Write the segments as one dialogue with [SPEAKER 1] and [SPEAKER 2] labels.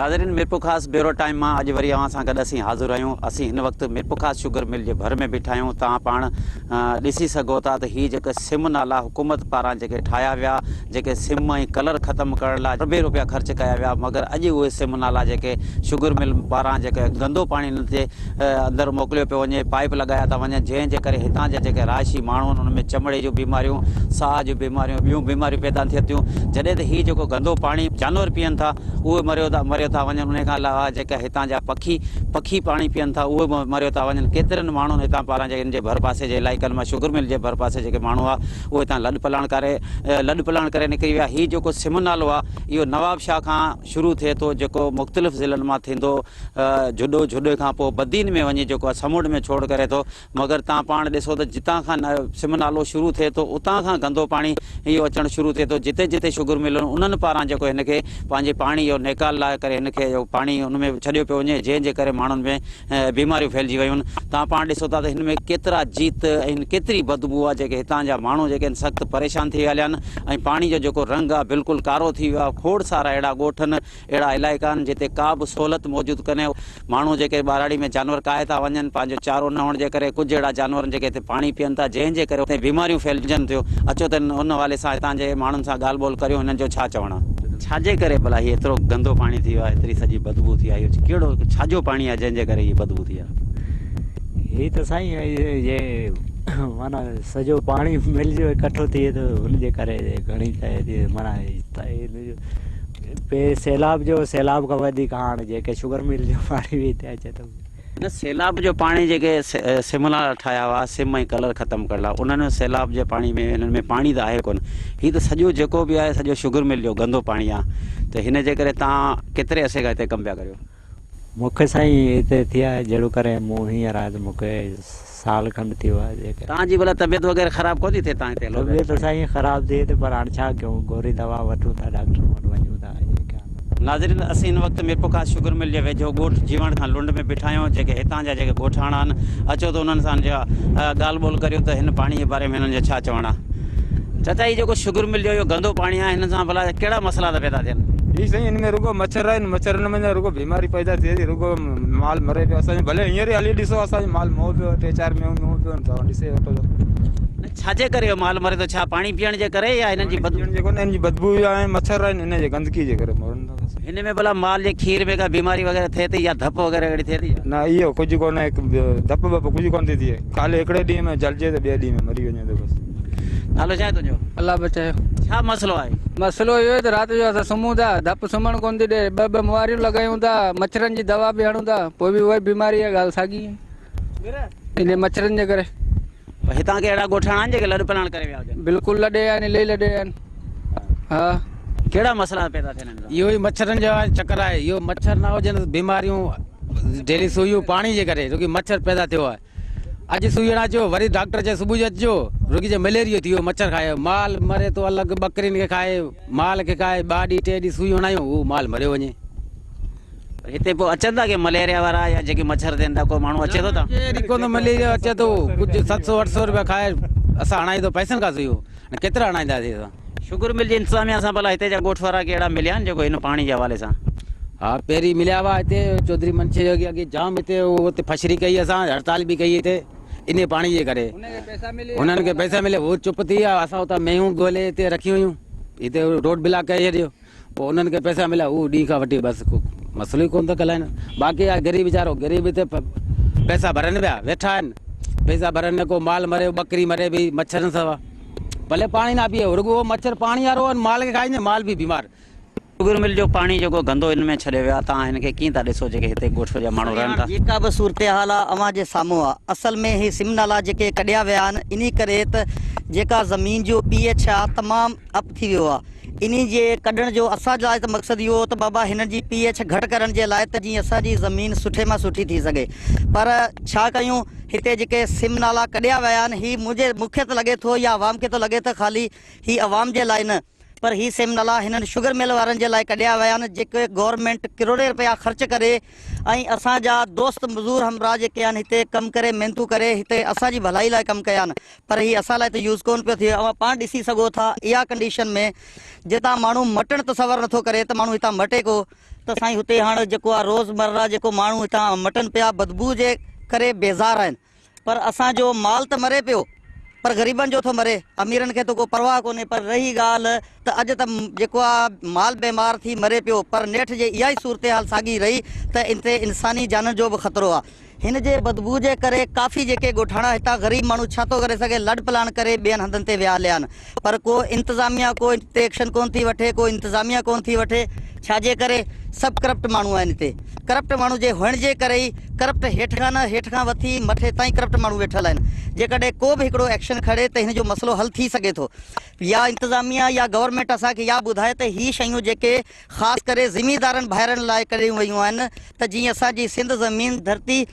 [SPEAKER 1] नाज़रीन मिरपुर ख़ास bureau time में अॼु वरी अवां सां गॾु असीं हाज़िर आहियूं। असीं हिन वक़्तु मिरपुर ख़ास शुगर मिल जे भर में बीठा आहियूं। तव्हां पाण ॾिसी सघो था त हीअ जेके सिम नाला हुकूमत पारां जेके ठाहिया विया, जेके सिम ऐं कलर ख़तमु करण लाइ अरबे रुपया ख़र्च कया विया, मगर अॼु उहे सिम नाला जेके शुगर मिल पारां जेके गंदो पाणी हिन जे अंदरि मोकिलियो पियो वञे, पाइप लॻाया था वञनि, जंहिंजे करे हितां जा जेके रहायशी माण्हू आहिनि उन में चमड़े जूं बीमारियूं, साह जूं बीमारियूं, ॿियूं बीमारियूं पैदा थियनि थियूं। जॾहिं त हीअ जेको गंदो पाणी जानवर पीअनि था उहे मरियो था वञनि। उन खां अलावा जेके हितां जा पखी पाणी पीअनि था उहे मरियो था वञनि। केतिरनि माण्हुनि हितां पारां जेके हिन जे भर पासे जे इलाइक़नि मां शुगर मिल जे भर पासे जेके माण्हू आहे उहे हितां लॾ पलाण करे निकिरी विया। हीअ जेको सिम नालो आहे इहो नवाब शाह खां शुरू थिए थो, जेको मुख़्तलिफ़ ज़िलनि मां थींदो जुॾे खां पोइ बदीन में वञी जेको आहे समुंड में छोड़ करे थो। मगर तव्हां पाण ॾिसो त जितां खां सिम नालो शुरू थिए थो उतां खां गंदो पाणी इहो अचणु शुरू थिए थो। जिते जिते शुगर मिलनि उन्हनि पारां जेको हिनखे पंहिंजे पाणी जो निकाल लाइ करे हिनखे पाणी उन में छॾियो पियो वञे, जंहिंजे करे माण्हुनि में बीमारियूं फैलिजी वियूं आहिनि। तव्हां पाण ॾिसो था त हिन में केतिरा जीत आहिनि, केतिरी बदबू आहे, जेके हितां जा माण्हू जेके आहिनि सख़्तु परेशान थी हलिया आहिनि। ऐं पाणी जो जेको रंग आहे बिल्कुलु कारो थी वियो आहे। खोड़ सारा अहिड़ा ॻोठ आहिनि, अहिड़ा इलाइक़ा आहिनि जिते का बि सहूलियत मौजूदु कोन्हे। माण्हू जेके ॿाराड़ी में जानवर काए था वञनि, पंहिंजो चारो न हुअण जे करे कुझु अहिड़ा जानवर जेके हिते पाणी पीअनि था, जंहिंजे करे उते बीमारियूं फैलिजनि थियूं। अचो त उन हवाले सां हितां जे माण्हुनि सां ॻाल्हि ॿोल करियो, हिननि जो छा चवणु आहे, छाजे करे भला हीअ एतिरो गंदो पाणी थी वियो आहे, एतिरी सॼी बदबू थी आहे, इहो कहिड़ो छाजो पाणी आहे जंहिंजे करे हीअ बदबू थी आहे?
[SPEAKER 2] ये तो साईं ये माना सॼो पाणी मिल जो इकठो थिए थो, हुनजे करे घणी शइ माना सैलाब खां वधीक हाणे जेके शुगर मिल जो पाणी बि हिते अचे थो।
[SPEAKER 1] न सैलाब जो पाणी जेके सिमला ठाहिया हुआ सिम ऐं कलर ख़तमु करण लाइ, उन्हनि सैलाब जे पाणी में हिननि में पाणी त आहे कोन। हीअ त सॼो जेको बि आहे सॼो शुगर मिल जो गंदो पाणी आहे। त हिन जे करे तव्हां केतिरे अरसे खां हिते कमु पिया करियो?
[SPEAKER 2] मूंखे साईं हिते थी आहे जहिड़ो करे मूं हींअर आहे त मूंखे साल खंड थियो आहे। जेके
[SPEAKER 1] तव्हांजी भला तबियत वग़ैरह ख़राबु कोन थी थिए? तव्हां हिते
[SPEAKER 2] तबियत साईं ख़राबु थिए त पर हाणे छा कयूं, गोरी दवा वठूं था, डॉक्टर वटि वञूं था।
[SPEAKER 1] नाज़रीन असीं हिन वक़्तु मिरपुर ख़ास शुगर मिल जे वेझो ॻोठ जीवण खां लुंड में बीठा आहियूं। जेके हितां जा जेके ॻोठाणा आहिनि, अचो त उन्हनि सां ॻाल्हि ॿोल करियो त हिन पाणी जे बारे में हिननि जो छा चवणु आहे। चाचा हीअ जेको शुगर मिल जो इहो गंदो पाणी आहे, हिन सां भला कहिड़ा मसइला था पैदा थियनि?
[SPEAKER 3] जी साईं, हिन में रुगो मच्छर आहिनि, मच्छरनि में रुगो बीमारी पैदा थिए थी, रुगो माल मरे पियो। असांजो भले हींअर ई हली ॾिसो, असांजो माल मो पियो 3-4 मींहं पियो, तव्हां ॾिसे वठो त।
[SPEAKER 1] छाजे करे इहो माल मरे थो? छा पाणी पीअण जे करे या हिननि जी
[SPEAKER 3] हिननि जी बदबू आहे, मच्छर आहिनि, हिन जे गंदगी जे करे मरनि था।
[SPEAKER 1] हिन में भला माल जे खीर में का बीमारी वग़ैरह थिए थी या धप वग़ैरह अहिड़ी थिए थी?
[SPEAKER 3] न इहो कुझु कोन्हे, धप वप कुझु कोन थी थिए, ख़ाली हिकिड़े ॾींहं में जलिजे त ॿिए ॾींहं में मरी वञे थो बसि।
[SPEAKER 1] नालो छा आहे तुंहिंजो?
[SPEAKER 4] अल्लाह बचायो।
[SPEAKER 1] छा मसइलो आहे?
[SPEAKER 4] मसइलो इहो आहे त राति जो असां सुम्हूं था, धप सुम्हणु कोन थी ॾे, ॿ मुवारियूं लॻायूं था, मच्छरनि जी दवा बि हणूं था, पोइ बि उहा बीमारी आहे, ॻाल्हि साॻी आहे इन मच्छरनि जे करे।
[SPEAKER 1] हितां के अहिड़ा ॻोठाणा आहिनि जेके लॾ पलाण करे विया हुजनि?
[SPEAKER 4] बिल्कुलु लॾे आहिनि, इलाही लॾे आहिनि। हा,
[SPEAKER 1] कहिड़ा मसइला पैदा थियनि?
[SPEAKER 5] इहो ई मच्छरनि जो चकर आहे। इहो मच्छर न हुजनि त बीमारियूं डेली सुइयूं पाणी जे करे, छोकी मच्छर पैदा थियो आहे। अॼु सुई हणा अचो, वरी डॉक्टर चए सुबुह जो अचिजो, रुगी जो मलेरियो थी वियो, मच्छर खाए, माल मरे थो अलॻि, बकरियुनि खे खाए, माल खे खाए, 2 ॾींहं 3 ॾींहं सुई हणायूं, उहो माल मरियो वञे।
[SPEAKER 1] हिते पोइ अचनि था की मलेरिया वारा या जेके मच्छर थियनि था, को माण्हू अचे थो?
[SPEAKER 5] कोन मलेरिया अचे थो, कुझु 700-800 रुपया खाए असां हणाई थो, पैसनि खां सुइयो केतिरा हणाईंदासीं असां? शुगर मिल जे इंतज़ामिया सां भला हिते जा ॻोठ वारा के अहिड़ा मिलिया आहिनि जेको हिन पाणी जे हवाले सां? हा, पहिरीं मिलिया हुआ हिते, चौधरी मनशे जो अॻे जाम हिते हुते फशरी कई, असां हड़ताल बि कई हिते इन पाणी जे करे। उन्हनि खे पैसा मिले, उहो चुप थी विया। असां हुतां मेहूं ॻोल्हे हिते रखी हुयूं, हिते रोड ब्लॉक करे छॾियो, पोइ उन्हनि खे पैसा मिलिया, उहो ॾींहं खां वठी बसि मसइलो ई कोन थो ॻाल्हाइनि। बाक़ी आहे ग़रीब वीचारो, ग़रीब हिते पैसा भरनि पिया, वेठा आहिनि, पैसा भरनि, को माल मरे, बकरी मरे बि मच्छरनि सां, भले पाणी न पीए, रुगो मच्छर पाणी वारो आहिनि, माल खे खाईंदे, माल बि बीमार।
[SPEAKER 1] शुगर मिल जो पाणी जेको गंदो हिन में छॾियो वियो आहे, तव्हां हिनखे कीअं था ॾिसो जेके हिते ॻोठ जा माण्हू रहनि था?
[SPEAKER 6] जेका बि सूरत हाल आहे अव्हां जे साम्हूं आहे। असल में ही सिम नाला जेके कढिया विया आहिनि, इन करे त जेका ज़मीन जो pH आहे तमामु अप थी वियो आहे। इन जे कढण जो असांजे लाइ त मक़सदु इहो त बाबा हिन जी pH घटि करण जे लाइ त जीअं असांजी ज़मीन सुठे मां सुठी थी सघे। पर छा कयूं, हिते जेके सिम नाला कढिया विया आहिनि, ही मूंखे त लॻे थो या आवाम खे त लॻे त ख़ाली ही आवाम जे लाइ न, पर ही सिम नाला हिननि शुगर मिल वारनि जे लाइ कढिया विया आहिनि, जेके गवर्नमेंट करोड़े रुपया ख़र्च करे ऐं असांजा दोस्त मज़दूर हमरा जेके आहिनि हिते कमु करे, महिनतूं करे हिते असांजी भलाई लाइ कमु कया आहिनि, पर ही असां लाइ त यूज़ कोन पियो थिए। अवां पाण ॾिसी सघो था इहा कंडीशन में जितां माण्हू मटणु तसवर नथो करे त माण्हू हितां मटे को, त साईं हुते हाणे जेको आहे रोज़मर्रा जेको माण्हू हितां मटनि पिया बदबू जे करे बेज़ार आहिनि, पर असांजो माल त मरे पियो पर ग़रीबनि जो थो मरे, अमीरनि खे त को परवाह कोन्हे। पर रही ॻाल्हि त अॼु त जेको आहे माल बीमार थी मरे पियो, पर नेठि जे इहा ई सूरत हाल साॻी रही त इन ते इंसानी जाननि जो बि ख़तरो आहे। हिन जे बदबू जे करे काफ़ी जेके ॻोठाणा हितां ग़रीब माण्हू छा थो करे सघे, लॾ पलाण करे ॿियनि हंधनि ते विया हलिया आहिनि, पर को इंतिज़ामिया को हिते एक्शन कोन थी वठे, को इंतिज़ामिया कोन थी वठे। छाजे करे सभु करप्ट माण्हू आहिनि हिते। करप्ट माण्हू जे हुअण जे करे ई करप्ट हेठि खां वठी मथे ताईं करप्ट माण्हू वेठल आहिनि। जेकॾहिं को बि हिकिड़ो एक्शन खणे त हिन जो मसइलो हल थी सघे थो, या इंतिज़ामिया या गवर्नमेंट असांखे या ॿुधाए त ही शयूं जेके ख़ासि करे ज़मींदारनि भाइरनि लाइ कढियूं वयूं आहिनि त जीअं असांजी सिंध ज़मीन धरती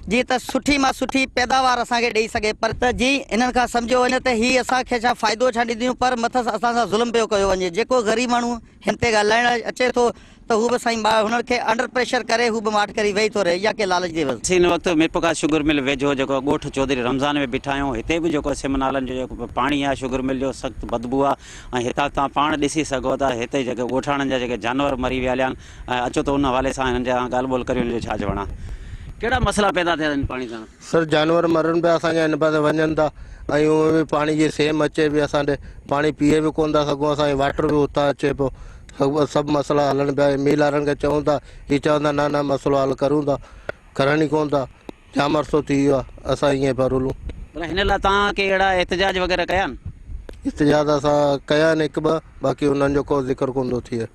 [SPEAKER 6] जीअं त सुठी मां सुठी पैदावार असांखे ॾेई सघे, पर त जी इन्हनि खां सम्झो वञे त ही असांखे छा फ़ाइदो छा ॾींदियूं, पर मथां असां सां ज़ुल्म पियो कयो वञे। जेको ग़रीब माण्हू हिन ते ॻाल्हाइण अचे थो त हू बि साईं हुननि खे अंडर प्रेशर करे हू बि माठ करे वेही थो रहे, या के लालच जे वजह।
[SPEAKER 1] हिन वक़्तु मीरपुर शुगर मिल वेझो जेको ॻोठ चौधरी रमज़ान में बीठा आहियूं, हिते बि जेको सिमनालनि जो जेको पाणी आहे शुगर मिल जो सख़्तु बदबू आहे। ऐं हितां तव्हां पाण ॾिसी सघो था हिते जेके ॻोठाणनि जा जेके जानवर मरी विया हलिया आहिनि। अचो त उन हवाले सां हिननि जा ॻाल्हि ॿोल करियूं, हिन जो छा चवणु आहे, कहिड़ा मसइला पैदा थिया आहिनि पाणी सां?
[SPEAKER 7] सर जानवर मरनि पिया असांजा हिन पासे वञनि था, ऐं उहे बि पाणी जी सेम अचे पई, असां पाणी पीए बि कोन था सघूं, असांखे वाटर बि हुतां अचे पियो। सभु मसइला हलनि पिया। मील वारनि खे चऊं था, हीअ चवंदा न न मसइलो हल करूं था, करनि ई कोन था। जाम अरसो थी वियो आहे असां ईअं पिया रुलूं।
[SPEAKER 1] पर हिन लाइ तव्हांखे अहिड़ा एहतजाज वग़ैरह कया आहिनि?
[SPEAKER 7] इतिजाद असां कया आहिनि हिकु ॿ, बाक़ी हुननि जो को ज़िक्र कोन थो थिए।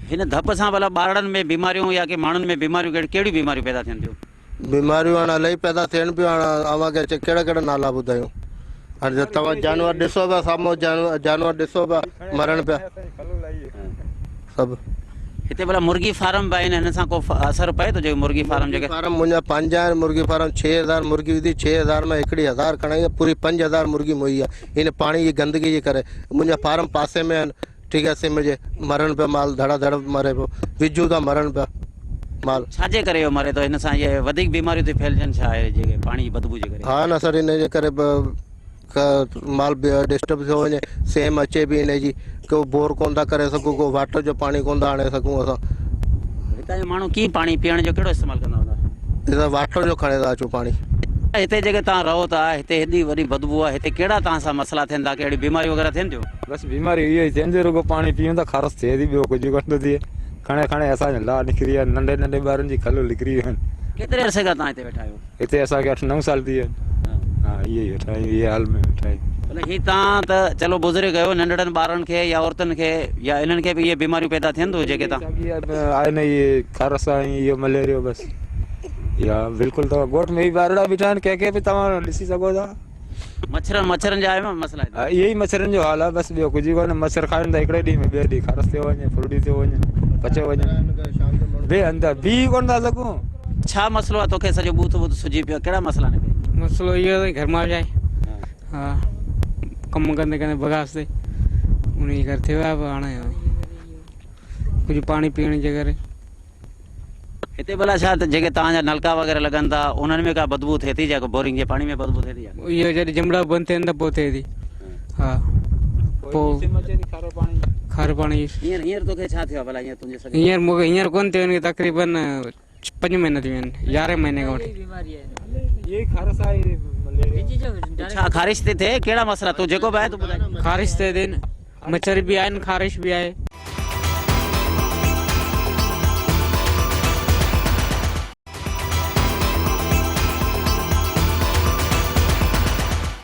[SPEAKER 1] हिन धप सां भला ॿारनि में बीमारियूं या की माण्हुनि में बीमारियूं कहिड़ियूं बीमारियूं पैदा थियनि थियूं?
[SPEAKER 7] बीमारियूं हाणे इलाही पैदा थियनि पियूं। हाणे अव्हांखे अचे कहिड़ा कहिड़ा नाला ॿुधायूं? हाणे तव्हां जानवर ॾिसो पिया साम्हूं, जानवर ॾिसो पिया मरण पिया सभु।
[SPEAKER 1] हिते भला मुर्गी फार्म बि आहिनि, हिन सां को असरु पए थो? जेके मुर्गी फार्म जेके
[SPEAKER 7] फार्म मुंहिंजा 5 आहिनि मुर्गी फार्म, 6000 मुर्गी विधी, 6000 में हिकिड़ी 1000 खणाई, पूरी 5000 मुर्गी मोई आहे हिन पाणी जी गंदगी जे करे। मुंहिंजा फार्म पासे में आहिनि, ठीकु आहे, सिम जे मरण पिया माल, धड़ा धड़ मरे पियो, विझूं था मरण पिया माल।
[SPEAKER 1] छाजे करे इहो मरे थो? हिन सां इहे वधीक बीमारियूं थी फैलजनि छा आहे जेके पाणी जी बदबू जे करे?
[SPEAKER 7] हा न सर, इन जे करे माल डिस्टर्ब थियो वञे, सेम अचे बि हिन जी, को बोर कोन था करे सघूं, को वाटर जो पाणी कोन था आणे सघूं असां।
[SPEAKER 1] हितां जो माण्हू कीअं पाणी पीअण जो कहिड़ो इस्तेमालु कंदा हूंदा?
[SPEAKER 7] हितां वाटर जो खणे था अचूं पाणी।
[SPEAKER 1] हिते जेके तव्हां रहो था, हिते हेॾी वॾी बदबू आहे, हिते कहिड़ा तव्हां सां मसइला थियनि था, कहिड़ी बीमारियूं वग़ैरह थियनि थियूं?
[SPEAKER 3] बसि बीमारी इहो ई थियनि थियूं, रुगो पाणी पीऊं था ख़ारस थिए थी, ॿियो कुझु कोन थो थिए। खणे खणे असांजा ला निकिरी विया, नंढे नंढे ॿारनि जी खलो निकिरी वियूं आहिनि।
[SPEAKER 1] केतिरे अरसे खां तव्हां हिते वेठा आहियो?
[SPEAKER 3] हिते असांखे 8-9 साल थी विया आहिनि। हा इहे ई वेठा आहियूं, इहे हाल में वेठा आहियूं।
[SPEAKER 1] भले हीअ तव्हां त चलो बुज़ुर्ग कयो, नंढड़नि ॿारनि खे या औरतुनि खे या इन्हनि खे बि इहे बीमारियूं पैदा थियनि थियूं जेके तव्हां
[SPEAKER 3] आहे न, इहे खारस आहे, इहो मलेरियो बसि। या बिल्कुलु तव्हां ॻोठ में ई ॿारड़ा बीठा आहिनि, कंहिंखे बि तव्हां ॾिसी सघो था।
[SPEAKER 1] मच्छरनि जा आहे मसइला?
[SPEAKER 3] इहे ई मच्छरनि जो हाल आहे, बसि ॿियो कुझु कोन्हे। मच्छर खाइनि था हिकिड़े ॾींहं में, ॿिए ॾींहुं खारस थियो वञे, फुरड़ी थियो वञे, पचे वञे, ॿिए अंदरि बीह कोन था सघूं।
[SPEAKER 1] छा मसइलो आहे तोखे? सॼो बूथ बूथ सुजी पियो, कहिड़ा मसइला आहिनि?
[SPEAKER 4] मसइलो इहो आहे घर मां जाए, हा कमु कंदे कंदे बगास ते उन जे करे थियो आहे। हाणे कुझु पाणी पीअण जे करे
[SPEAKER 1] हिते भला छा जेके तव्हांजा नलका वग़ैरह लॻनि था उन्हनि में का बदबू थिए थी? जेको बोरिंग जे पाणी में बदबू थिए थी?
[SPEAKER 4] इहो जॾहिं जमड़ा बंदि थियनि त पोइ थिए थी। हा पोइ खारो पाणी
[SPEAKER 1] हींअर तोखे छा थियो आहे भला? तुंहिंजे
[SPEAKER 4] हींअर मूंखे हींअर कोन थियो आहिनि, तक़रीबन 5 महीना थी विया आहिनि, 11 महीने खां वठी।
[SPEAKER 1] छा ख़ारिश थी थिए? कहिड़ा मसइला? तूं जेको बि आहे तूं ॿुधाए।
[SPEAKER 4] ख़ारिश थिए थी, मच्छर बि आहिनि, ख़ारिश बि आहे।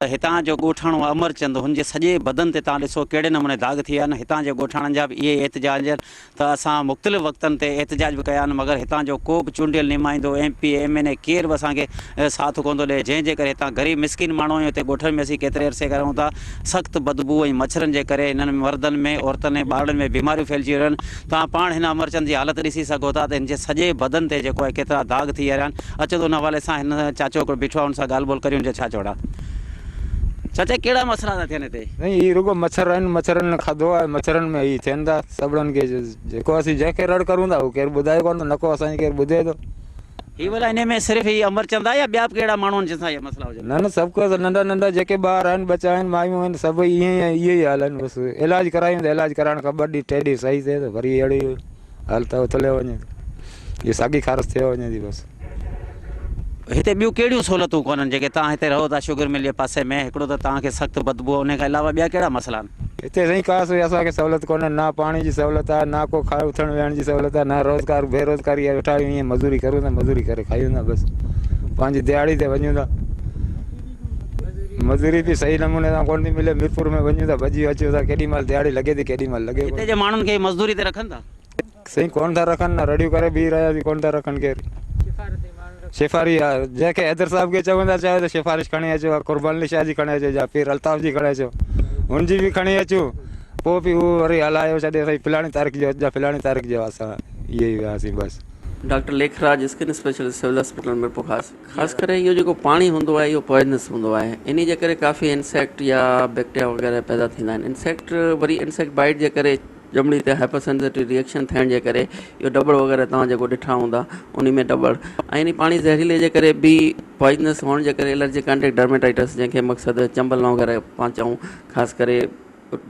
[SPEAKER 1] हितां जो ॻोठाणो अमरचंद, हुनजे सॼे बदन ते तव्हां ॾिसो कहिड़े नमूने दाग थी विया आहिनि। हितां जे ॻोठाणनि जा बि इहे एहतजाज आहिनि, त असां मुख़्तलिफ़ वक़्तनि ते एहतजाज बि कया आहिनि, मगर हितां जो को बि चूंडियल नुमाइंदो MP MNA केर बि असांखे साथ कोन थो ॾिए, जंहिंजे करे हितां ग़रीब मिसकिन माण्हू आहियूं। हिते ॻोठनि में असीं केतिरे अरसे रहूं था, सख़्तु बदबू ऐं मच्छरनि जे करे हिननि मर्दनि में, औरतुनि ऐं ॿारनि में बीमारियूं फैलिजी रहियूं आहिनि। तव्हां पाण हिन अमरचंद जी हालत ॾिसी सघो था त हिन जे सॼे बदन ते जेको आहे केतिरा दाग थी विया आहिनि। अचो त हुन हवाले सां हिन चाचो हिकिड़ो बीठो आहे, हुन सां ॻाल्हि ॿोल करियूं, हुनजो छा चवणु आहे? चाचा कहिड़ा मसइला था थियनि हिते?
[SPEAKER 3] नहीं, इहे रुगो मच्छर आहिनि, मच्छरनि खाधो आहे, मच्छरनि में इहे थियनि था सभिनीनि खे। जेको असीं जंहिंखे रड़ करूं था उहो केरु ॿुधाए कोन थो, न को असांखे केरु ॿुधे थो।
[SPEAKER 1] हीअ भला हिन में सिर्फ़ु हीअ अमरचंद आहे या ॿिया बि कहिड़ा माण्हू आहिनि जंहिंसां इहे मसइला हुजनि?
[SPEAKER 3] न सभु को नंढा नंढा जेके ॿार आहिनि, बच्चा आहिनि, मायूं आहिनि, सभु इहे ई हाल आहिनि। बसि इलाजु करायूं त इलाजु कराइण खां 2 ॾींहं 3 ॾींहं सही थिए त वरी अहिड़ी हल त उथले वञे इहो साॻी ख़ारस थियो वञे थी बसि।
[SPEAKER 1] हिते ॿियूं कहिड़ियूं सहूलियतूं कोन्हनि जेके तव्हां हिते रहो था शुगर मिल जे पासे में? हिकिड़ो त तव्हांखे सख़्तु बदबू आहे, उन खां अलावा ॿिया कहिड़ा मसइला आहिनि?
[SPEAKER 3] हिते साईं का असांखे सहूलियत कोन्हे, ना पाणी जी सहूलियत आहे, ना को खाइण उथण वेहण जी सहूलियत आहे, ना रोज़गार बेरोज़गारी आहे। वेठा आहियूं ईअं मज़ूरी करूं था, मज़ूरी करे खायूं था बसि, पंहिंजी दिहाड़ी ते वञूं था। मज़ूरी बि सही नमूने सां कोन थी मिले, मीरपुर में वञूं था भॼी अचूं था, केॾी महिल दिहाड़ी लॻे थी केॾी महिल लॻे
[SPEAKER 1] हिते जे माण्हुनि खे मज़दूरी ते रखनि था?
[SPEAKER 3] साईं कोन था रखनि, ना रड़ियूं करे बीह रहिया थी, कोन था रखनि केरु। सिफ़ारी आहे, जंहिंखे हैदर साहिब खे चवंदा चाहियो त सिफ़ारिश खणी अचो, कुर्बान अली शाह जी खणी अचो, या पीर अल्ताफ़ जी खणी अचो, हुनजी बि खणी अचूं, पोइ बि उहो वरी हलायो छॾे साईं फलाणी तारीख़ जो अॼु फलाणी तारीख़ जो असां इहे ई वियासीं बसि।
[SPEAKER 8] Doctor Lekhraj skin specialist civil hospital में ख़ासि करे इहो जेको पाणी हूंदो आहे इहो पॉइजनस हूंदो आहे, इन जे करे काफ़ी इंसेक्ट या बैक्टीरिया वग़ैरह पैदा थींदा आहिनि। इंसेक्ट बाइट जे करे ॼमड़ी ते हाइपरसेंसिटिव रिएक्शन थियण जे करे इहो डबड़ वग़ैरह तव्हां जेको ॾिठा हूंदा उन में डबड़, ऐं इन पाणी ज़हरीले जे करे बि पॉइजनस हुअण जे करे एलर्जिक कॉन्टेक्ट डर्मेटाइटिस जंहिंखे मक़सदु चंबल वग़ैरह पाण चऊं, ख़ासि करे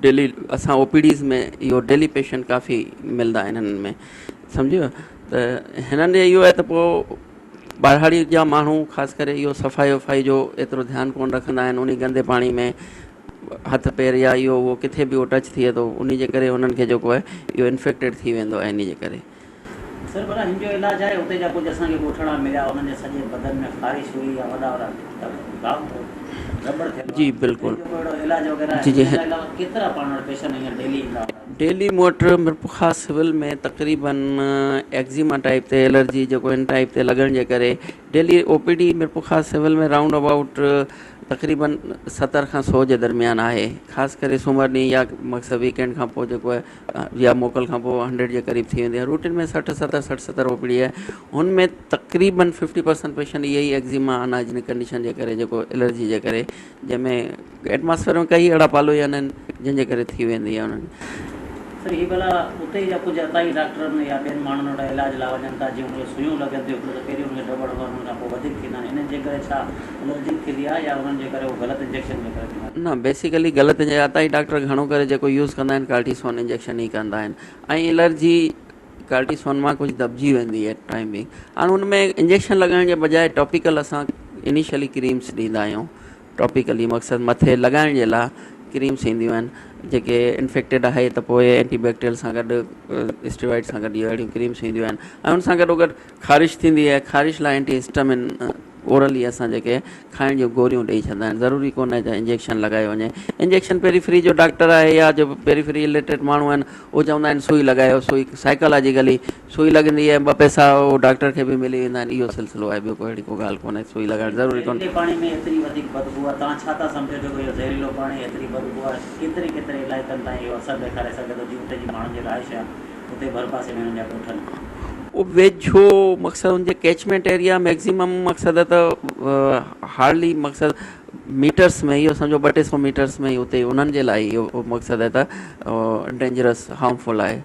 [SPEAKER 8] डेली असां OPDs में इहो डेली पेशेंट काफ़ी मिलंदा आहिनि हिननि में, सम्झो त हिननि जो इहो आहे त पोइ ॿाहिरि जा माण्हू ख़ासि करे इहो सफ़ाई वफ़ाई जो एतिरो ध्यानु कोन रखंदा आहिनि, उन गंदे पाणी में हथ पेर या इहो उहो किथे बि उहो टच थिए थो, उन जे करे उन्हनि खे जेको आहे इहो इन्फेक्टेड थी वेंदो आहे इन जे करे।
[SPEAKER 1] सर भला हिन जो इलाजु आहे? उते जा कुझु असांखे ॻोठड़ा मिलिया, उन्हनि जे सॼे बदन में ख़ारिश हुई या वॾा
[SPEAKER 8] जी बिल्कुलु
[SPEAKER 1] इलाज वग़ैरह
[SPEAKER 8] जी जी
[SPEAKER 1] केतिरा पाण वटि पेशेंट हींअर डेली ईंदा?
[SPEAKER 8] डेली मूं वटि मिरपुखा सिविल में तक़रीबन एक्ज़िमा टाइप ते एलर्जी जेको इन टाइप ते लॻण जे करे डेली OPD मिरपुखा सिविल में राउंड अबाउट तक़रीबन 70 खां 100 जे दरमियान आहे, ख़ासि करे सूमर ॾींहुं या मक़सदु वीकेंड खां पोइ जेको आहे या मोकल खां पोइ 100 जे क़रीब थी वेंदी आहे। रूटीन में 60-70 OPD आहे, हुनमें तक़रीबन 50% पेशेंट इहे ई एक्ज़िमा अनहाइजीनिक कंडीशन जे करे जेको एलर्जी जे करे, जंहिंमें एटमॉस्फेयर में कई अहिड़ा पालोयन आहिनि जंहिंजे करे थी वेंदी आहे उन्हनि।
[SPEAKER 1] सर हीअ भला उते जा कुझु अताई डॉक्टरनि या ॿियनि माण्हुनि वटि इलाज लाइ वञनि था, जीअं उनखे सुयूं लॻनि थियूं, त पहिरियों उनखे डबड़ हुअण खां पोइ वधीक थींदा आहिनि, इन्हनि जे करे छा एलर्जी थींदी आहे या उन्हनि जे करे उहो ग़लति इंजेक्शन जे करे थींदा आहिनि?
[SPEAKER 8] न, बेसिकली ग़लति अताई डॉक्टर घणो करे जेको यूज़ कंदा आहिनि कार्टिसोन इंजेक्शन ई कंदा आहिनि, ऐं एलर्जी कार्टिसोन मां कुझु दॿिजी वेंदी आहे टाइम बि। हाणे हुन में इंजेक्शन लॻाइण जे बजाए टॉपिकल असां इनिशियली क्रीम्स ॾींदा आहियूं, टॉपिकली मक़सदु मथे लॻाइण जे लाइ क्रीम्स ईंदियूं आहिनि, जेके इन्फेक्टेड आहे त पोइ एंटीबैक्टीरियल सां गॾु स्टेरॉइड सां गॾु इहो अहिड़ियूं क्रीम्स ईंदियूं आहिनि, ऐं हुन सां गॾो गॾु ख़ारिश थींदी आहे, ख़ारिश लाइ एंटीहिस्टामिन ओरली असां जेके खाइण जूं गोरियूं ॾेई छॾंदा आहिनि, ज़रूरी कोन्हे त इंजेक्शन लॻायो वञे। इंजेक्शन पेरीफ्री जो डॉक्टर आहे या जो पेरीफ्री रिलेटेड माण्हू आहिनि उहे चवंदा आहिनि सुई लॻायो, सुई साइकोलॉजिकली सुई लॻंदी आहे, 2 पैसा उहो डॉक्टर खे बि मिली वेंदा आहिनि, इहो सिलसिलो आहे, ॿियो कोई अहिड़ी को ॻाल्हि कोन्हे, सुई लॻाइणु ज़रूरी कोन्हे।
[SPEAKER 1] पाणी में एतिरी वधीक बदबू आहे, तव्हां छा था सम्झो जेको इहो ज़हरीलो पाणी एतिरी बदबू आहे, केतिरे इलाइक़नि ताईं इहो असरु ॾेखारे सघे थो, जीअं उते जी माण्हुनि जी राइश आहे, उते भरपासे में हुननि जा ॻोठनि
[SPEAKER 8] उहो वेझो मक़सदु हुनजे कैचमेंट एरिया मैक्सिमम मक़सदु त हार्डली मक़सदु मीटर्स में, इहो सम्झो 200-300 मीटर्स में ई उते उन्हनि जे लाइ इहो मक़सदु आहे त डेंजरस हार्मफुल आहे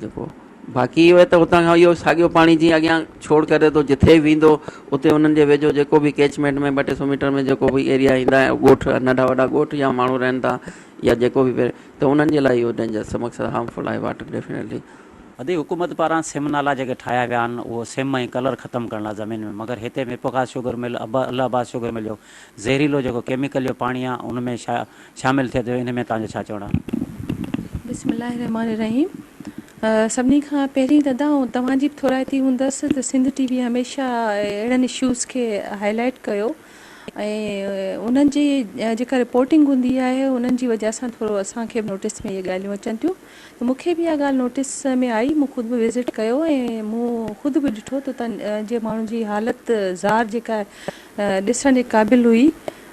[SPEAKER 8] जेको। बाक़ी इहो आहे त हुतां खां इहो साॻियो पाणी जीअं अॻियां छोड़ करे थो, जिथे वेंदो उते उन्हनि जे वेझो जेको बि कैचमेंट में 200 मीटर में जेको बि एरिया ईंदा आहिनि, ॻोठ नंढा वॾा ॻोठ या माण्हू रहनि था या जेको बि त उन्हनि जे लाइ इहो डेंजरस मक़सदु हार्मफुल आहे वाटर डेफिनेटली।
[SPEAKER 1] अदी हुकूमत पारां सिम नाला जेके ठाहिया विया आहिनि उहो सिम ऐं कलर ख़तमु करण लाइ ज़मीन में, मगर हिते Mirpurkhas sugar mill Allahabad sugar mill जो ज़हरीलो जेको केमिकल जो पाणी आहे उन में शामिलु थिए थो, इन में तव्हांजो छा चवणु आहे?
[SPEAKER 9] बिस्मिल्लाहिर्रहमानिर्रहीम। सभिनी खां पहिरीं दादा तव्हांजी बि थोराइती हूंदसि त सिंध TV हमेशह अहिड़नि इशूज़ खे हाईलाइट कयो, ऐं उन्हनि जी जेका रिपोर्टिंग हूंदी आहे उन्हनि जी वजह सां थोरो असांखे नोटिस में इहे ॻाल्हियूं अचनि थियूं। त मूंखे बि इहा ॻाल्हि नोटिस में आई, मूं ख़ुदि बि विज़िट कयो ऐं मूं ख़ुदि बि ॾिठो त जे माण्हुनि जी हालति ज़ार जेका ॾिसण जे क़ाबिल हुई,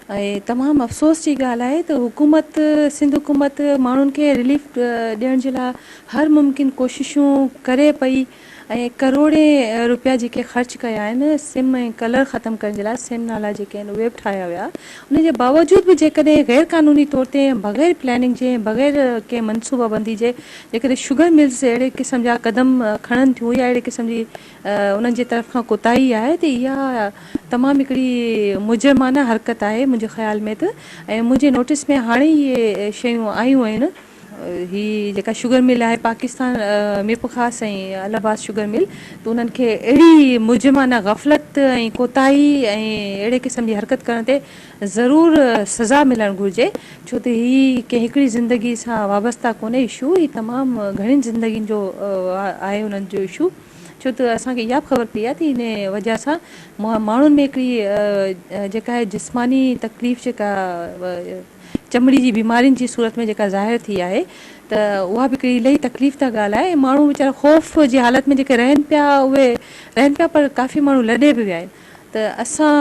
[SPEAKER 9] ऐं तमामु अफ़सोस जी ॻाल्हि आहे त हुकूमत सिंध हुकूमत माण्हुनि खे रिलीफ ॾियण जे लाइ हर मुमकिन कोशिशूं करे पई, ऐं करोड़े रुपया जेके ख़र्च कया आहिनि सिम ऐं कलर ख़तमु करण जे लाइ, सिम नाला जेके आहिनि उहे बि ठाहिया विया। उनजे बावजूद बि जेकॾहिं गैर क़ानूनी तौर ते बग़ैर प्लानिंग जे, बग़ैर कंहिं मनसूबाबंदी जे जेकॾहिं शुगर मिल्स अहिड़े क़िस्म जा क़दम खणनि थियूं या अहिड़े क़िस्म जी उन्हनि जे तरफ़ खां कोताही आहे, त इहा तमामु हिकिड़ी मुजरमाना हरकत आहे मुंहिंजे ख़्याल में त। ऐं मुंहिंजे नोटिस में हाणे इहे शयूं आयूं आहिनि ही जेका शुगर मिल आहे पाकिस्तान मीरपुर ख़ासि ऐं अलाहाबाद शुगर मिल त उन्हनि खे अहिड़ी मुजमाना गफ़लत ऐं कोताही ऐं अहिड़े क़िस्म जी हरकत करण ते ज़रूरु सज़ा मिलणु घुरिजे, छो त ही कंहिं हिकिड़ी ज़िंदगी सां वाबस्ता कोन्हे इशू, ही तमामु घणियुनि ज़िंदगियुनि जो आहे उन्हनि जो इशू, छो त असांखे इहा बि ख़बर पई आहे त इन वजह सां माण्हुनि में हिकिड़ी जेका आहे जिस्मानी तकलीफ़ जेका चमड़ी जी बीमारियुनि जी सूरत में जेका ज़ाहिर थी आहे त उहा बि हिकिड़ी इलाही तकलीफ़ था ॻाल्हाए। माण्हू वीचारा ख़ौफ़ जी हालत में जेके रहनि पिया पर काफ़ी माण्हू लॾे बि विया आहिनि। त असां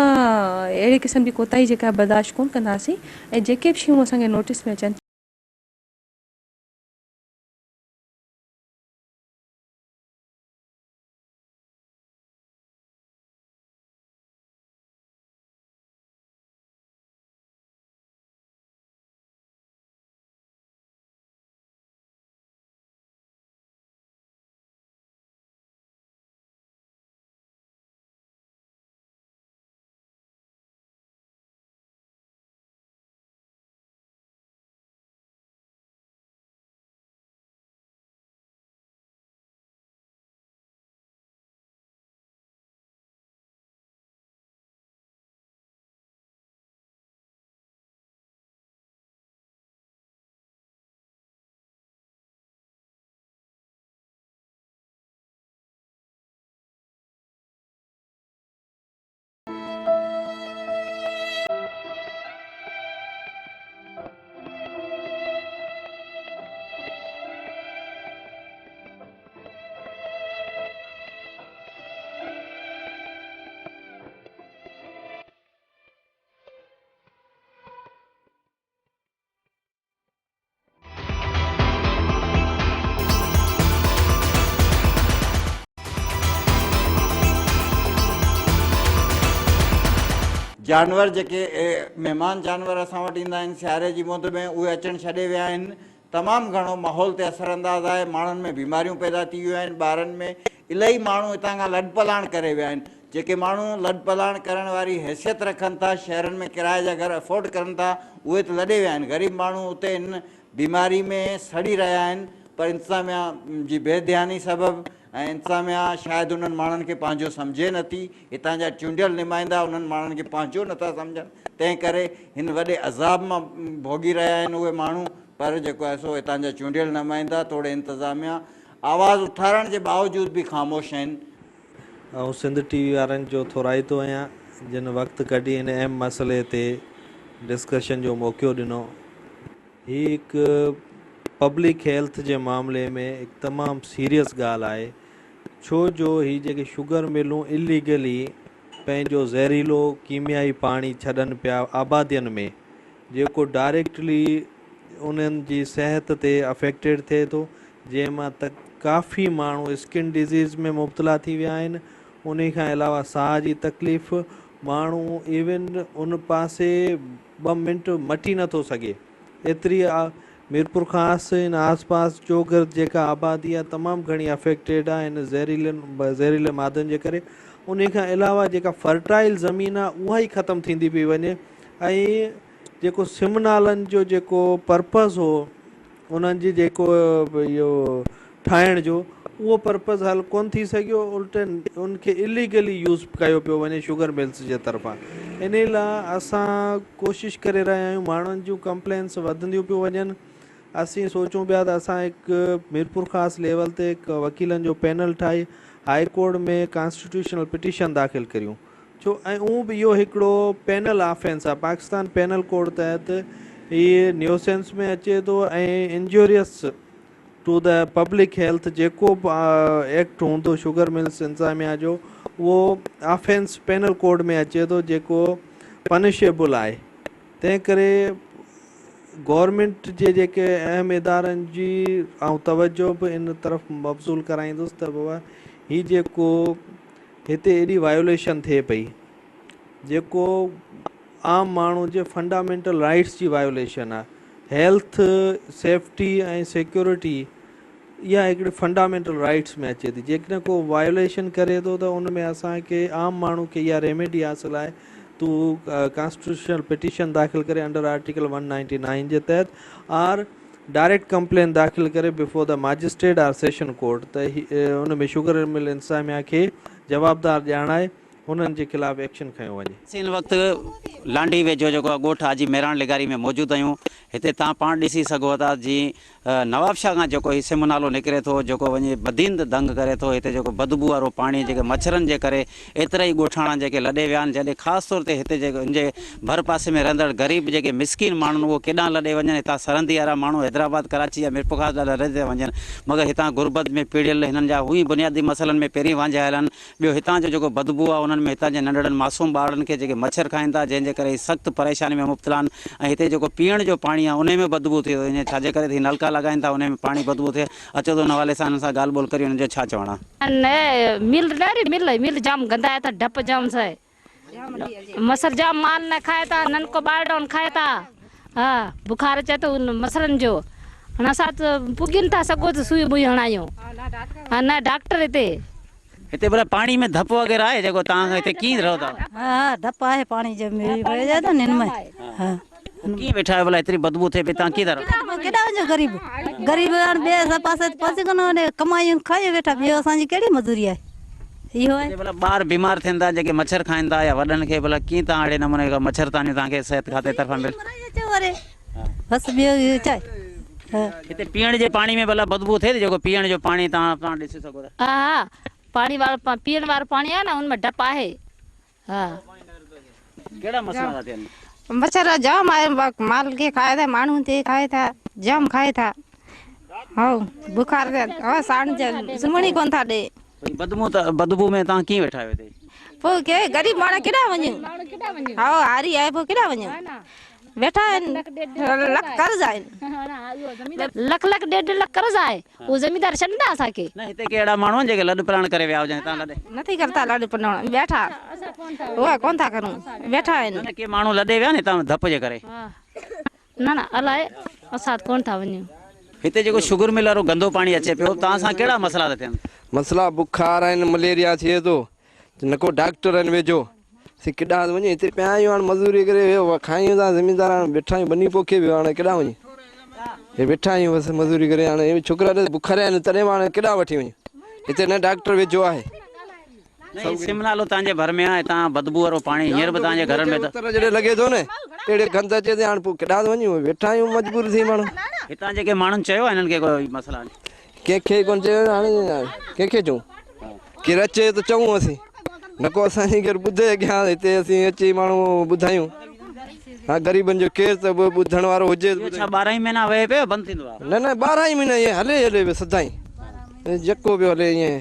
[SPEAKER 9] अहिड़े क़िस्म जी कोताही जेका बर्दाश्त कोन कंदासीं ऐं जेके बि शयूं असांखे नोटिस में अचनि
[SPEAKER 10] जानवर जेके महिमान जानवर असां वटि ईंदा आहिनि सियारे जी मुंद में उहे अचणु छॾे विया आहिनि। तमामु घणो माहौल ते असरु अंदाज़ आहे, माण्हुनि में बीमारियूं पैदा थी वियूं आहिनि, ॿारनि में इलाही माण्हू हितां खां लॾ पलाण करे विया आहिनि। जेके माण्हू लॾ पलाण करण वारी हैसियत रखनि था, शहरनि में किराए जा घर अफोर्ड करनि था, उहे त लॾे विया आहिनि। ग़रीब माण्हू उते हिन बीमारी में सड़ी रहिया आहिनि, पर इंतिज़ामिया जी बेध्यानी सबबु ऐं इंतिज़ामिया शायदि उन्हनि माण्हुनि खे पंहिंजो सम्झे नथी। हितां जा चूंडियल नुमाइंदा उन्हनि माण्हुनि खे पंहिंजो नथा सम्झनि, तंहिं करे हिन वॾे अज़ाब मां भोगी रहिया आहिनि उहे माण्हू। पर जेको आहे सो हितां जा चूंडियल नुमाइंदा थोरे इंतिज़ामिया आवाज़ु उथारण जे बावजूदि बि ख़ामोश आहिनि।
[SPEAKER 11] ऐं सिंध टीवी वारनि जो थोराईतो आहियां जिन वक़्तु कढी हिन अहम मसइले ते डिस्कशन जो मौक़ो ॾिनो। हीअ हिकु पब्लिक हेल्थ जे मामले में हिकु तमामु सीरियस ॻाल्हि आहे, छो जो हीअ जेके शुगर मिलूं इलीगली पंहिंजो ज़हरीलो कीमियाई पाणी छॾनि पिया आबादियुनि में, जेको डायरेक्टली उन्हनि जी सिहत ते अफेक्टेड थिए थो, जंहिंमां त काफ़ी माण्हू स्किन डिज़ीज़ में मुब्तला थी विया आहिनि। उन खां अलावा साह जी तकलीफ़, माण्हू इवन उन पासे 2 मिंट मटी नथो सघे। एतिरी मीरपुर ख़ासि हिन आस पास चोगर जेका आबादी आहे तमामु घणी अफेक्टेड आहे हिन ज़हरीले मादनि जे करे। उन खां अलावा जेका फर्टाइल ज़मीन आहे उहा ई ख़तमु थींदी पई वञे, ऐं जेको सिम नालनि जो जेको पर्पज़ हो उन्हनि जी जेको इहो ठाहिण जो, उहो पर्पज़ हल कोन थी सघियो, उल्टनि उनखे इलीगली यूज़ कयो पियो वञे शुगर मिल्स जे तरफ़ां। इन लाइ असां कोशिशि करे रहिया आहियूं, माण्हुनि जूं कंप्लेंट्स वधंदियूं पियूं वञनि। असीं सोचूं पिया त असां हिकु मीरपुर ख़ासि लेवल ते हिकु वकीलनि जो पैनल ठाहे हाई कोर्ट में कॉन्स्टिट्यूशनल पिटीशन दाख़िल करियूं, छो ऐं उहो बि इहो हिकिड़ो पैनल ऑफेंस आहे पाकिस्तान पैनल कोड तहत हीअ न्यूसेंस में अचे थो ऐं injurious to the public health जेको एक्ट हूंदो शुगर मिल्स इंतिज़ामिया जो, उहो ऑफेंस पैनल कोड में अचे थो जेको पनिशेबल आहे। तंहिं करे गवर्नमेंट जे जेके अहम इदारनि जी ऐं तवजो बि इन तरफ़ मबज़ूल कराईंदुसि त बाबा हीअ जेको हिते एॾी वायोलेशन थिए पई, जेको आम माण्हू जे फंडामेंटल राइट्स जी वायोलेशन आहे, हेल्थ सेफ्टी ऐं सिक्योरिटी इहा हिकिड़ी फंडामेंटल राइट्स में अचे थी। जेकॾहिं को वायोलेशन करे थो त उन में असांखे आम माण्हू खे इहा रेमेडी हासिलु आहे, तू कॉन्स्टिट्यूशनल पिटीशन दाख़िल करे अंडर आर्टिकल 199 जे तहत और डायरेक्ट कंप्लेन दाख़िल करे before the magistrate R session court त उन में शुगर मिल इंतज़ामिया खे जवाबदार ॼाणाए उन्हनि जे ख़िलाफ़ एक्शन खयो वञे।
[SPEAKER 1] असीं हिन वक़्तु लांडी वेझो जेको आहे ॻोठ आजी मेराण लिगारी में मौजूदु आहियूं। हिते तव्हां पाण ॾिसी सघो था जीअं नवाबशाह खां जेको ही सिम नालो निकिरे थो, जेको वञी बदींद दंग करे थो। हिते जेको बदबू वारो पाणी जेके मच्छरनि जे करे एतिरा ई ॻोठाणा जेके लॾे विया आहिनि, जॾहिं ख़ासि तौर ते हिते जेके हिन जे भर पासे में रहंदड़ ग़रीब जेके मिसकिन माण्हू उहो केॾांहुं लॾे वञनि। हितां सरहदी वारा माण्हू हैदराबाद कराची या मिरपुखास ॾाढा लॾे था वञनि, मगर हितां गुरबत में पीड़ियल हिननि जा हुई बुनियादी मसइलनि में पहिरीं वांझा आयल आहिनि। ॿियो हितां जो जेको बदबू आहे उन्हनि में हितां जे नंढड़नि मासूम ॿारनि खे जेके मच्छर खाइनि था, जंहिंजे करे सख़्तु परेशानी में मुब्तला आहिनि। ऐं हिते जेको पीअण जो पाणी आहे उन में बदबू थिए थो, ईअं छाजे करे थी नलका लॻाइनि था उन में पाणी बदबू थिए। अचो त उन हवाले सां हिन सां ॻाल्हि ॿोल करी हुनजो छा चवणु आहे।
[SPEAKER 12] मिल जाम गंदा है, ढप जाम से मसर जाम मान न खाए था, नन को बाड़ खाए था। हाँ बुखार अचे तो उन मसरन जो हना साथ पुगिन था सगो तो सुई बुई हणायो। हाँ ना डॉक्टर
[SPEAKER 1] हिते भला पाणी में धप वग़ैरह आहे जेको तव्हां हिते कीअं रहो था?
[SPEAKER 13] हाँ धप आहे पाणी जमी पड़े जाए तो निन में। हाँ
[SPEAKER 1] कीअं वेठा आहियो भला एतिरी बदबू थिए पई, तव्हां कीअं था रहो?
[SPEAKER 13] केॾा वञो गरीब गरीब ॿिए पासे पासे कोन कमायूं खाई वेठा, ॿियो असांजी कहिड़ी मजूरी आहे। इहो आहे
[SPEAKER 1] भला ॿार बीमार थियनि था जेके मच्छर खाइनि था या वॾनि खे, भला कीअं तव्हां अहिड़े नमूने मच्छरदानियूं तव्हांखे सिहत खाते तरफ़ां मिल?
[SPEAKER 13] बसि ॿियो छा
[SPEAKER 1] हिते पीअण जे पाणी में भला बदबू थिए थी? जेको पीअण जो पाणी तव्हां ॾिसी सघो था।
[SPEAKER 12] हाँ पानी वाला पीण वाला पानी है ना उनमें डप है। हाँ
[SPEAKER 1] केड़ा मसला था थियनि?
[SPEAKER 12] मच्छर जाम आए, माल के खाए था, माण्हू ते खाए था, जाम खाए था। हाँ बुखार हाँ साण सुमणी कोन था दे।
[SPEAKER 1] बदबू में तव्हां कीअं वेठा आहियो हिते?
[SPEAKER 12] पोइ के गरीब माण्हू केॾा वञूं? हाँ हारी आहे पोइ केॾा वञूं? बैठा लख कर्ज आए, लख लख 1.5 लाख कर्ज आए। वो जमींदार छंदा असांखे
[SPEAKER 1] न हिते केड़ा माण्हू जेके लॾ प्राण करे विया हुजनि, तव्हां लॾे
[SPEAKER 12] नथी करता लॾ प्राण बैठा उहा कोन था करूं, बैठा आहिनि
[SPEAKER 1] के माण्हू लॾे विया न तव्हां धप जे करे।
[SPEAKER 12] न न अलाए असां कोन था वञूं।
[SPEAKER 1] हिते जेको शुगर मिल वारो गंदो पाणी अचे पियो, तव्हां सां केड़ा मसला था थियनि?
[SPEAKER 14] मसला बुखार आहिनि, मलेरिया थिए थो, न को डॉक्टर आहिनि वेझो। सी केॾा वञे हिते पिया आहियूं, हाणे मज़दूरी करे खायूं था, ज़मीनदार हाणे वेठा आहियूं, बनी पोखे वियो, हाणे केॾा वञे हे वेठा आहियूं बसि मज़दूरी करे। हाणे छोकिरा बुखार आहिनि तॾहिं हाणे केॾा वठी वञूं, हिते न डॉक्टर वेझो आहे।
[SPEAKER 1] सिम नालो तव्हांजे भर में आहे, तव्हां बदबू वारो पाणी हींअर बि तव्हांजे घर में
[SPEAKER 14] जॾहिं लॻे थो न अहिड़े गंद अचे थी, हाणे पोइ केॾा वञूं, वेठा आहियूं मजबूर थी माण्हू।
[SPEAKER 1] हितां जेके माण्हुनि चयो आहे हिननि खे कोई मसला
[SPEAKER 14] कंहिंखे कोन चयो, हाणे कंहिंखे चऊं, केरु अचे त चऊं असीं, न को असांजी केरु ॿुधे अॻियां हिते असीं अची माण्हू ॿुधायूं। हा ग़रीबनि जो केरु त ॿुधण वारो हुजे।
[SPEAKER 1] 12 महीना वहे पियो बंदि थींदो आहे?
[SPEAKER 14] न न 12 ई महीना ईअं हले पियो सदाईं, जेको पियो हले ईअं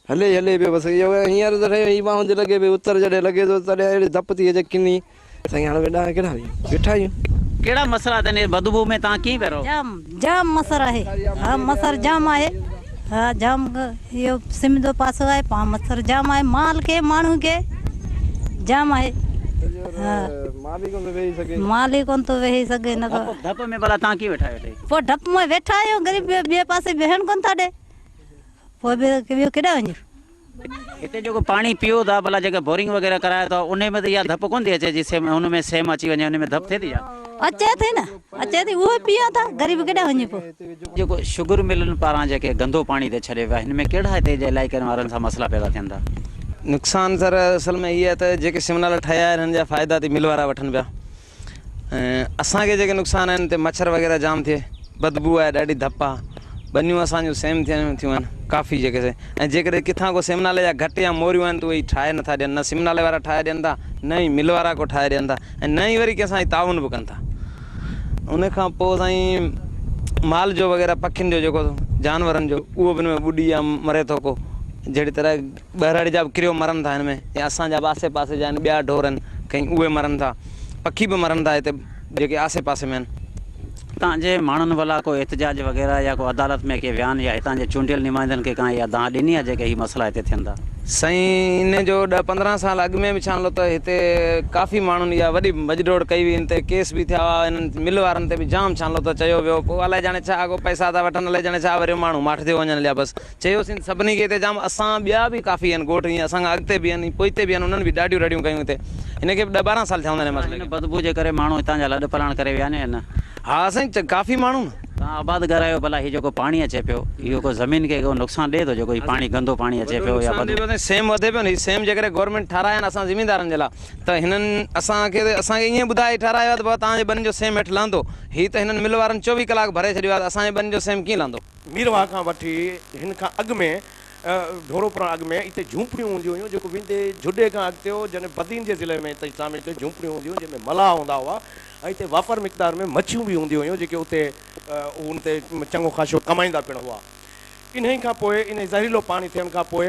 [SPEAKER 14] हले पियो बसि। इहो हींअर त ई बाहुनि ते लॻे पियो, उतर जॾहिं लॻे थो तॾहिं अहिड़ी धप थी अचे किनी, असां हाणे वेॾा केॾा वेठा आहियूं।
[SPEAKER 1] केड़ा मसला अथनि बदबू में, तव्हां कीअं पिया रहो?
[SPEAKER 13] जाम मसर आहे। हा मसर जाम आहे। हाँ जाम इहो सिम जो पासो आहे, पा मच्छर जाम आहे, माल के माण्हू के जाम आहे। हाँ माल ई कोन थो वेही सघे। न
[SPEAKER 1] धप में भला तव्हां कीअं वेठा आहियो?
[SPEAKER 13] पोइ डप में वेठा आहियूं, गरीब ॿिए पासे बेहन कोन था ॾे, पोइ ॿियो केॾा वञूं।
[SPEAKER 1] हिते जेको पाणी पियो था भला जेके बोरिंग वग़ैरह करायो था उन में त इहा धप कोन थी अचे? जी सेम हुन में सेम अची वञे, हुन में धप थिए थी छा?
[SPEAKER 13] अचे थी न, अचे थी, उहो पियूं था, गरीब केॾा वञे। पोइ
[SPEAKER 1] जेको शुगर मिलनि पारां जेके गंदो पाणी ते छॾे विया, हिन में कहिड़ा हिते जे इलाइक़नि वारनि सां मसला पैदा थियनि था?
[SPEAKER 15] नुक़सान सर असल में इहा त जेके सिम नाला ठाहिया आहिनि हिन जा फ़ाइदा थी मिल वारा वठनि पिया। असांखे जेके नुक़सान आहिनि हिते मच्छर वग़ैरह जाम थिए, बदबू आहे, ॾाढी धप आहे, बनियूं असांजूं सेम थियूं आहिनि काफ़ी जेके से। ऐं जेकॾहिं किथां को सिम नाले जा घटि या मोरियूं आहिनि त उहे ठाहे नथा ॾियनि, न सिम नाले वारा ठाहे ॾियनि था, न ई मिल वारा को ठाहे ॾियनि था, ऐं न ई वरी कंहिंसां ताउन बि कनि था। उन खां पोइ साईं माल जो वग़ैरह पखियुनि जो जेको जानवरनि जो उहो बि हिन में ॿुॾी या मरे थो को, जहिड़ी तरह ॿहिराड़ी जा बि किरियो मरनि था हिन में, या असांजा आसे पासे जा आहिनि ॿिया ढोर आहिनि कहीं उहे मरनि था, पखी बि मरनि था हिते जेके आसे पासे में आहिनि।
[SPEAKER 1] तव्हांजे माण्हुनि भला को एहतजाज वग़ैरह या को अदालत में के वियान या हितां जे चूंडियल नुमाइंदनि खे काई या दांह ॾिनी आहे जेके हीअ मसला हिते थियनि था?
[SPEAKER 15] साईं इन जो 10-15 साल अॻु में बि छानलो त हिते काफ़ी माण्हुनि इहा वॾी भॼडोड़ कई हुई, हिन ते केस बि थिया हुआ, हिननि मिल वारनि ते बि जाम छानलो त चयो वियो। पोइ अलाए ॼाणे छा अॻो पैसा था वठनि, अलाए ॼाणे छा वरी माण्हू माठ ते वञनि लिया, बसि चयोसीं सभिनी खे हिते जाम। असां ॿिया बि काफ़ी आहिनि ॻोठ, ईअं असांखां अॻिते बि आहिनि, पोइते बि आहिनि, उन्हनि बि ॾाढियूं रड़ियूं कयूं हिते। हिनखे बि 10-12 साल थिया हूंदा आहिनि मसइले।
[SPEAKER 1] बदबू जे करे माण्हू हितां जा लॾ पलाण करे विया आहिनि न?
[SPEAKER 15] हा साईं काफ़ी माण्हू
[SPEAKER 1] तव्हां आबादगार आहियो, भला हीउ जेको पाणी अचे पियो इहो को ज़मीन खे को नुक़सानु ॾिए थो जेको हीउ पाणी गंदो पाणी अचे पियो या
[SPEAKER 15] सेम वधे पियो न, हीउ सेम जेकॾहिं गवर्नमेंट ठाराया आहिनि असां ज़मीनदारनि जे लाइ, त हिननि असांखे ईअं ॿुधाए ठारायो आहे त बाबा तव्हांजे ॿियनि जो सेम हेठि लहंदो। हीउ त हिननि मिल वारनि 24 कलाक भरे छॾियो आहे, त असांजे ॿियनि जो सेम कीअं लहंदो?
[SPEAKER 16] मीरवा खां वठी हिन खां अॻु में ढोरोपुरा अॻु में हिते झूंपड़ियूं हूंदियूं हुयूं, जेको वेंदे जुडे खां अॻिते हो जॾहिं बदीन जे ज़िले में हिते साम्हूं हिते झूंपड़ियूं हूंदियूं जंहिंमें मलाह हूंदा हुआ ऐं हिते वापर मिक़दार में मच्छियूं बि हूंदियूं हुयूं जेके उते उन ते चङो ख़ासो कमाईंदा पिणु हुआ। इन खां पोइ इन ज़हरीलो पाणी थियण खां पोइ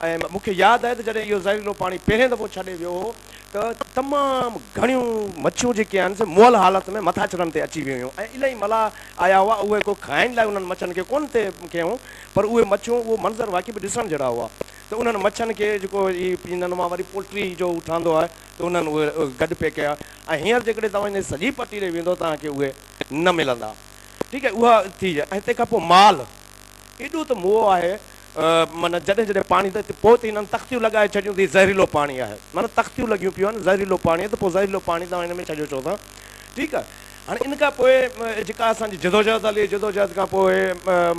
[SPEAKER 16] ऐं मूंखे यादि आहे त जॾहिं इहो ज़हरीलो पाणी पहिरें दफ़ो छॾे वियो हो त तमामु घणियूं मच्छियूं जेके आहिनि से मुअल हालत में मथाछरनि ते अची वियूं हुयूं ऐं इलाही मलाह आया हुआ। उहे को खाइण लाइ उन्हनि मच्छियुनि खे कोन थिए कयूं, पर उहे मच्छियूं उहो मंज़र वाक़ई बि ॾिसण जहिड़ा हुआ। त उन्हनि मच्छियुनि खे जेको हीअ हिननि मां वरी पोल्ट्री जो ठहंदो आहे त उन्हनि उहे गॾु पे कया ऐं हींअर जेकॾहिं तव्हां हिन सॼी पटी ॾे वेंदो तव्हांखे उहे न मिलंदा। ठीकु आहे, उहा थी ऐं तंहिंखां पोइ माल एॾो त मोह आहे, माना जॾहिं जॾहिं पाणी त पोइ त हिननि तख़्तियूं लॻाए छॾियूं त ज़हरीलो पाणी आहे, माना तख़्तियूं लॻियूं पियूं आहिनि ज़हरीलो पाणी त पोइ ज़हरीलो पाणी तव्हां हिन में छॾियो छो था। ठीकु आहे, हाणे इन खां पोइ जेका असांजी जदोजहद हली, जदोजहद खां पोइ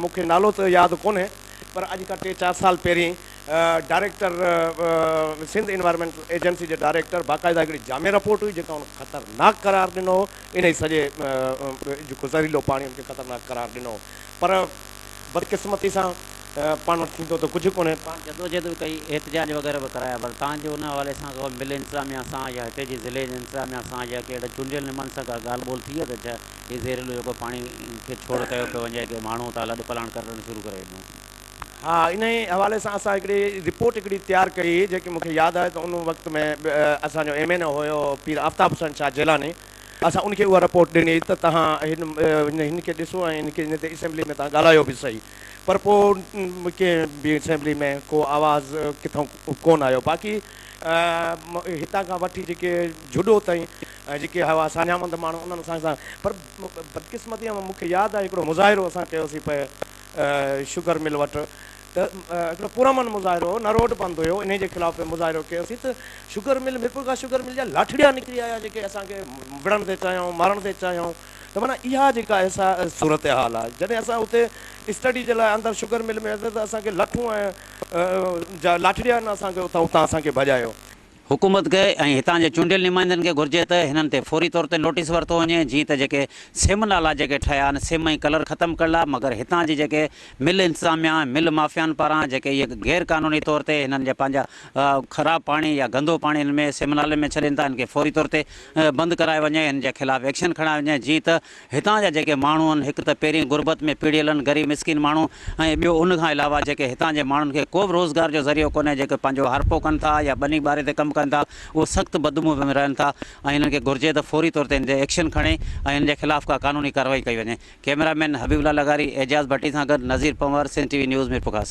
[SPEAKER 16] मूंखे नालो त यादि कोन्हे, पर अॼु खां 3-4 साल पहिरीं डायरेक्टर सिंध इन्वायरमेंटल एजेंसी जे डायरेक्टर बाक़ाइदा हिकिड़ी जामे रिपोर्ट हुई जेका उन ख़तरनाक करार ॾिनो, इन ई सॼे जेको ज़हरीलो पाणी उनखे ख़तरनाक करार ॾिनो। पर बदकिस्मती सां पाण वटि थींदो त कुझु कोन्हे।
[SPEAKER 1] जदोजहद कई, एहतजाज वग़ैरह बि कराया, पर तव्हांजे उन हवाले सां को मिल इंतज़ामिया सां या हिते जी ज़िले जे इंतज़ामिया सां या कहिड़े चूंडियल निमन सां का ॻाल्हि ॿोल थी आहे त छा हीउ ज़हरीलो जेको पाणी खे छोड़ कयो पियो वञे की माण्हू था लॾ पलाण करणु शुरू करे ॾिनो?
[SPEAKER 16] हा, इन ई हवाले सां असां हिकिड़ी रिपोर्ट हिकिड़ी तयारु कई जेकी मूंखे यादि आहे त उन वक़्त में असांजो MN हुयो पीर आफ्ताब हुसैन शाह जिलानी, असां उनखे उहा रिपोर्ट ॾिनी त तव्हां हिनखे ॾिसो ऐं हिनखे हिन ते असेंबली में तव्हां ॻाल्हायो बि सही, पर पोइ कंहिं बि असेंबली में को आवाज़ किथां कोन आयो। बाक़ी हितां खां वठी जेके जुडो ताईं जेके हुआ सान्यामंद माण्हू उन्हनि सां, पर बदकिस्मतीअ में मूंखे यादि आहे हिकिड़ो मुज़ाहिरो असां कयोसीं पिए शुगर मिल वटि, त हिकिड़ो पुरमन मुज़ाहिरो हो, न रोड बंदि हुयो, इन जे ख़िलाफ़ मुज़ाहिरो कयोसीं त शुगर मिल मिरपुर खां शुगर मिल जा लाठड़िया निकिरी आया जेके असांखे विढ़ण ते चाहियूं, मारण ते चाहियूं। त माना इहा जेका असां सूरत हाल आहे, जॾहिं असां उते स्टडी जे लाइ अंदरि शुगर मिल में त असांखे लठूं ऐं लाठड़िया आहिनि असांखे उतां असांखे भॼायो।
[SPEAKER 1] हुकूमत खे ऐं हितां जे चूंडियल नुमाइंदनि खे घुरिजे त हिननि ते फौरी तौर ते नोटिस वरितो वञे, जीअं त जेके सिम नाला जेके ठहिया आहिनि सिम ऐं कलर ख़तमु करिया, मगर हितां जी जेके मिल इंतज़ामिया मिल माफ़ियानि पारां जेके इहे गैर क़ानूनी तौर ते हिननि जा पंहिंजा ख़राबु पाणी या गंदो पाणी हिन में सिम नाले में छॾनि था, हिन खे फौरी तौर ते बंदि कराए वञे, हिन जे ख़िलाफ़ु एक्शन खणाए वञे, जीअं त हितां जा जेके माण्हू आहिनि हिकु त पहिरीं गुरबत में पीड़ियल आहिनि ग़रीब मिसकिन माण्हू, ऐं ॿियो उन खां अलावा जेके हितां जे माण्हुनि खे को बि रोज़गार जो ज़रियो कोन्हे, जेके पंहिंजो हरपो कनि था या बनी ॿारे ते कमु कनि था, उहो सख़्तु बदबू में रहनि था ऐं हिननि खे घुरिजे त फौरी तौर ते हिन ते एक्शन खणे ऐं हिन जे ख़िलाफ़ु का क़ानूनी कार्रवाई कई वञे। कैमरामैन हबीबुल्ला लगारी, एजाज़ भट्टी सां गॾु नज़ीर पंवर, सिंध TV न्यूज़ मीरपुर ख़ास।